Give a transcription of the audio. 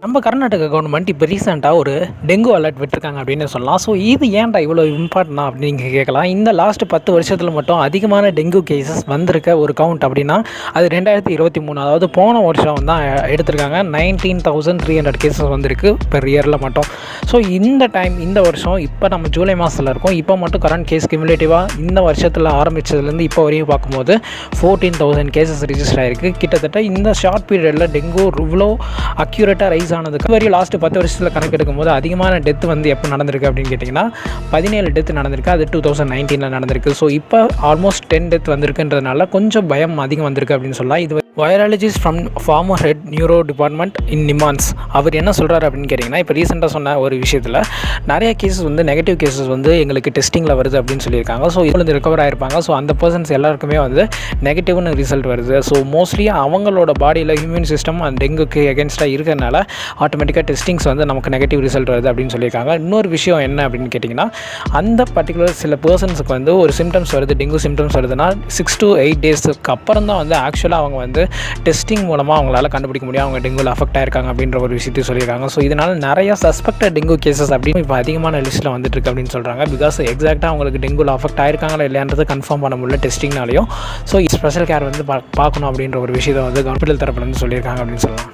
நம்ம கர்நாடகா கவர்மெண்ட் இப்போ ரீசெண்டாக ஒரு டெங்கு அலர்ட் விட்டுருக்காங்க அப்படின்னு சொல்லலாம். ஸோ இது ஏன்டா இவ்வளோ இம்பார்ட்டனா அப்படின்னு நீங்கள் கேட்கலாம். இந்த லாஸ்ட் 10 வருஷத்தில் மட்டும் அதிகமான டெங்கு கேசஸ் வந்திருக்க ஒரு கவுண்ட் அப்படின்னா அது 2023, அதாவது போன வருஷம் தான் எடுத்திருக்காங்க. 19,300 கேசஸ் வந்திருக்கு பெர் இயரில் மட்டும். ஸோ இந்த வருஷம் இப்போ நம்ம ஜூலை மாதத்தில் இருக்கோம். இப்போ மட்டும் கரண்ட் கேஸ் கியூமுலேட்டிவாக இந்த வருஷத்தில் ஆரம்பித்ததுலேருந்து இப்போ வரையும் பார்க்கும்போது 14,000 கேசஸ் ரிஜிஸ்டர் ஆகிருக்கு. கிட்டத்தட்ட இந்த ஷார்ட் பீரியடில் டெங்கு இவ்வளோ அக்யூரேட்டாக ரைஸ் ஆனதுக்கு வரையும் லாஸ்ட் 10 வருஷத்தில் கணக்கெடுக்கும் போது அதிகமான டெத் வந்து எப்போ நடந்திருக்கு அப்படின்னு கேட்டிங்கன்னா 17 டெத் நடந்திருக்கு. அது 2019 நடந்திருக்கு. ஸோ இப்போ ஆல்மோஸ்ட் 10 டெத் வந்திருக்குன்றதுனால கொஞ்சம் பயம் அதிகம் வந்திருக்கு அப்படின்னு சொல்லலாம். இது virologist from former head neuro department in NIMHANS அவர் என்ன சொல்கிறார் அப்படின்னு கேட்டிங்கன்னா, இப்போ ரீசெண்டாக சொன்ன ஒரு விஷயத்தில் நிறைய கேசஸ் வந்து நெகட்டிவ் கேசஸ் வந்து எங்களுக்கு டெஸ்டிங்கில் வருது அப்படின்னு சொல்லியிருக்காங்க. ஸோ இதில் ரிகவர் ஆகிருப்பாங்க. ஸோ அந்த பர்சன்ஸ் எல்லாருக்குமே வந்து நெகட்டிவ்னு ரிசல்ட் வருது. ஸோ மோஸ்ட்லி அவங்களோட பாடியில் இம்யூன் சிஸ்டம் அந்த டெங்குக்கு எகென்ஸ்டாக இருக்கிறதுனால ஆட்டோமேட்டிக்காக டெஸ்டிங்ஸ் வந்து நமக்கு நெகட்டிவ் ரிசல்ட் வருது அப்படின்னு சொல்லியிருக்காங்க. இன்னொரு விஷயம் என்ன அப்படின்னு கேட்டிங்கன்னா, அந்த பர்டிகுலர் சில பர்சன்ஸுக்கு வந்து ஒரு சிம்டம்ஸ் வருது, டெங்கு சிம்டம்ஸ் வருதுன்னா 6 to 8 டேஸுக்கு அப்புறம் தான் வந்து ஆக்சுவலாக அவங்க வந்து டெஸ்டிங் மூலமாக அவங்களால கண்டுபிடிக்க முடியும் அவங்க டெங்குவில் அஃபெக்ட் ஆயிருக்காங்க அப்படின்ற ஒரு விஷயத்தையும் சொல்லியிருக்காங்க. ஸோ இதனால் நிறைய சஸ்பெக்டட் டெங்கு கேசஸ் அப்படின்னு இப்போ அதிகமான லிஸ்ட்டில் வந்துட்டு இருக்கு அப்படின்னு சொல்கிறாங்க. பிகாஸ் எக்ஸாக்டாக அவங்களுக்கு டெங்குவில் அஃபெக்ட் ஆயிருக்காங்களா இல்லையான்றது கன்ஃபார்ம் பண்ண முடியல டெஸ்டிங்னாலையும். ஸோ ஸ்பெஷல் கேர் வந்து பார்க்கணும் அப்படின்ற ஒரு விஷயத்தை வந்து கவர்மெண்ட் தரப்புலேருந்து சொல்லியிருக்காங்க அப்படின்னு சொல்லலாம்.